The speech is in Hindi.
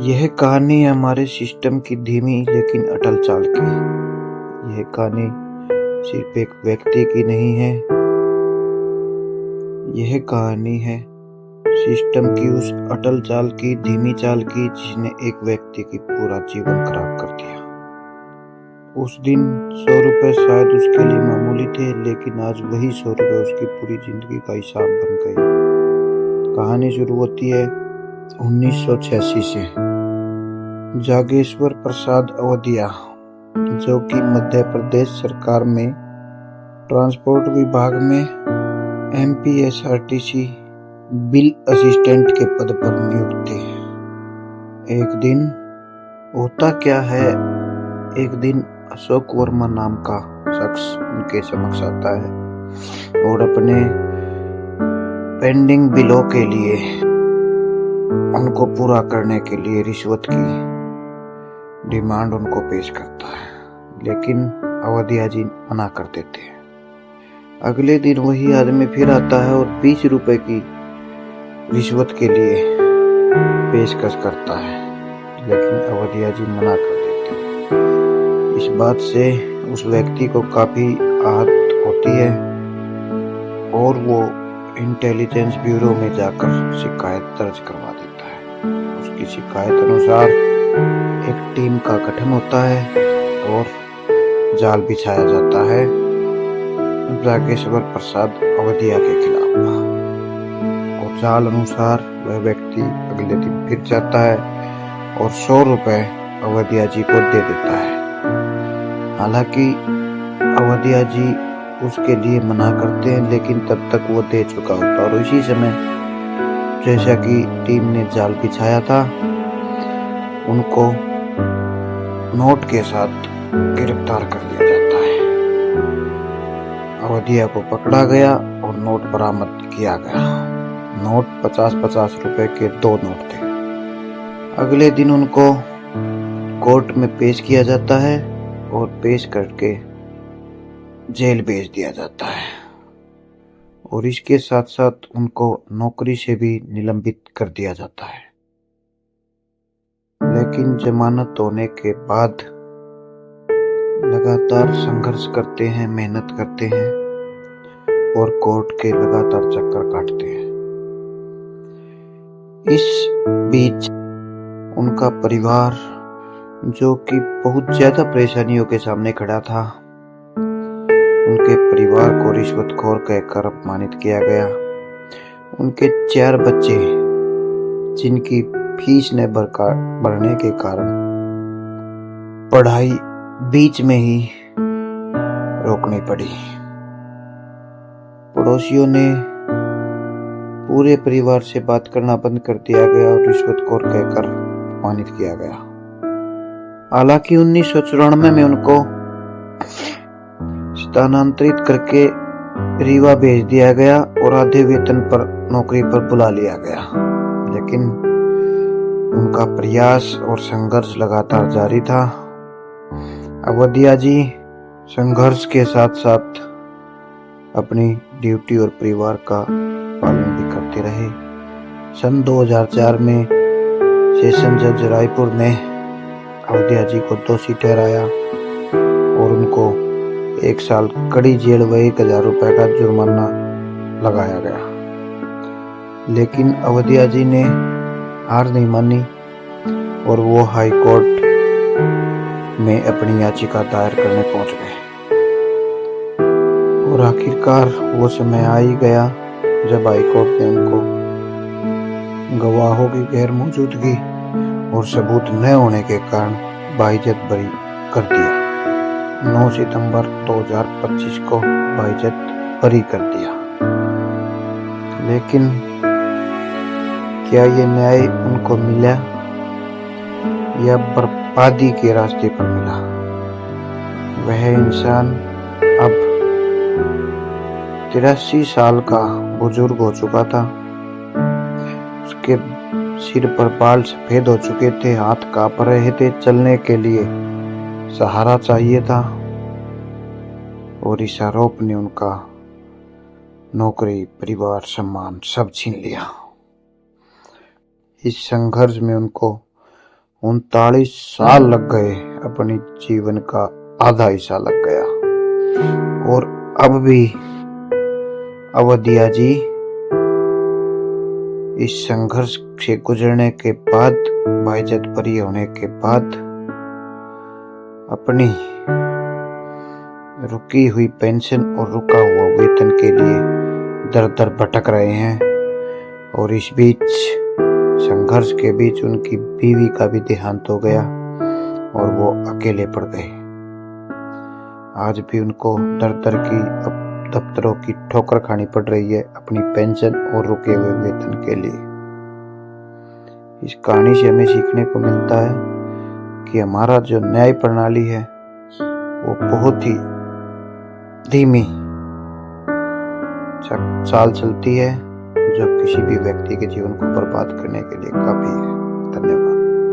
यह कहानी हमारे सिस्टम की धीमी लेकिन अटल चाल की। यह कहानी सिर्फ एक व्यक्ति की नहीं है, यह कहानी है सिस्टम की उस अटल चाल की, धीमी चाल की, जिसने एक व्यक्ति की पूरा जीवन खराब कर दिया। उस दिन 100 रुपए शायद उसके लिए मामूली थे, लेकिन आज वही 100 रुपए उसकी पूरी जिंदगी का हिसाब बन गए। कहानी शुरू होती है 1986 से। जागेश्वर प्रसाद अवधिया, जो कि मध्य प्रदेश सरकार में ट्रांसपोर्ट विभाग में MPSRTC बिल असिस्टेंट के पद पर नियुक्त थे। एक दिन होता क्या है, एक दिन अशोक वर्मा नाम का शख्स उनके समक्ष आता है और अपने पेंडिंग बिलों के लिए उनको पूरा करने के लिए रिश्वत की डिमांड उनको पेश करता है, लेकिन अवधिया जी मना कर देते हैं। अगले दिन वही आदमी फिर आता है और 20 रुपए की रिश्वत के लिए पेशकश करता है, लेकिन अवधिया जी मना कर देते हैं। इस बात से उस व्यक्ति को काफी आहत होती है और वो इंटेलिजेंस ब्यूरो में जाकर शिकायत दर्ज करवा देता है। उसकी शिकायत अनुसार एक टीम का गठन होता है और जाल बिछाया जाता है जागेश्वर प्रसाद अवधिया के खिलाफ, और जाल अनुसार वह व्यक्ति अगले दिन फिर जाता है और 100 रुपए अवधिया जी को दे देता है। हालांकि अवधिया जी उसके लिए मना करते हैं, लेकिन तब तक वो दे चुका होता है और इसी समय जैसा कि टीम ने जाल बिछाया था, उनको नोट के साथ गिरफ्तार कर लिया जाता है। अवधिया को पकड़ा गया और नोट बरामद किया गया। नोट 50-50 रुपए के 2 नोट थे। अगले दिन उनको कोर्ट में पेश किया जाता है और पेश करके जेल भेज दिया जाता है, और इसके साथ साथ उनको नौकरी से भी निलंबित कर दिया जाता है। लेकिन जमानत होने के बाद लगातार संघर्ष करते हैं, मेहनत करते हैं और कोर्ट के लगातार चक्कर काटते हैं। इस बीच उनका परिवार, जो कि बहुत ज्यादा परेशानियों के सामने खड़ा था, उनके परिवार को रिश्वतखोर कहकर अपमानित किया गया। उनके 4 बच्चे, जिनकी फीस न भरने के कारण पढ़ाई बीच में ही रोकनी पड़ी। पड़ोसियों ने पूरे परिवार से बात करना बंद कर दिया गया और रिश्वतखोर कहकर अपमानित किया गया। हालांकि 1994 में उनको स्थानांतरित करके रीवा भेज दिया गया और आधे वेतन पर नौकरी पर बुला लिया गया, लेकिन उनका प्रयास और संघर्ष लगातार जारी था। अवधिया जी संघर्ष के साथ साथ अपनी ड्यूटी और परिवार का पालन भी करते रहे। सन 2004 में सेशन जज रायपुर ने अवधिया जी को दोषी ठहराया और उनको 1 साल कड़ी जेल व 1000 रुपए का जुर्माना लगाया गया। लेकिन अवधिया जी ने हार नहीं मानी और वो हाई कोर्ट में अपनी याचिका दायर करने पहुंच गए, और आखिरकार वो समय आ ही गया जब हाई कोर्ट ने उनको गवाहों की गैर मौजूदगी और सबूत न होने के कारण बाइज्जत बरी कर दिया। 9 सितंबर 2025 को बाइज्जत बरी कर दिया। लेकिन क्या ये न्याय उनको मिला या बर्बादी के रास्ते पर मिला? वह इंसान अब 83 साल का बुजुर्ग हो चुका था। उसके सिर पर बाल सफेद हो चुके थे, हाथ कांप रहे थे, चलने के लिए सहारा चाहिए था, और इस आरोप ने उनका नौकरी, परिवार, सम्मान सब छीन लिया। इस संघर्ष में उनको 39 साल लग गए, अपनी जीवन का आधा हिस्सा लग गया। और अब भी अवधिया जी इस संघर्ष से गुजरने के बाद, बाइज्जत बरी होने के बाद, अपनी रुकी हुई पेंशन और रुका हुआ वेतन के लिए दर दर भटक रहे हैं। और इस बीच, संघर्ष के बीच, उनकी बीवी का भी देहांत हो गया और वो अकेले पड़ गए। आज भी उनको दर दर की दफ्तरों की ठोकर खानी पड़ रही है अपनी पेंशन और रुके हुए वेतन के लिए। इस कहानी से हमें सीखने को मिलता है कि हमारा जो न्याय प्रणाली है वो बहुत ही धीमी चाल चलती है, जो किसी भी व्यक्ति के जीवन को बर्बाद करने के लिए काफी है। धन्यवाद।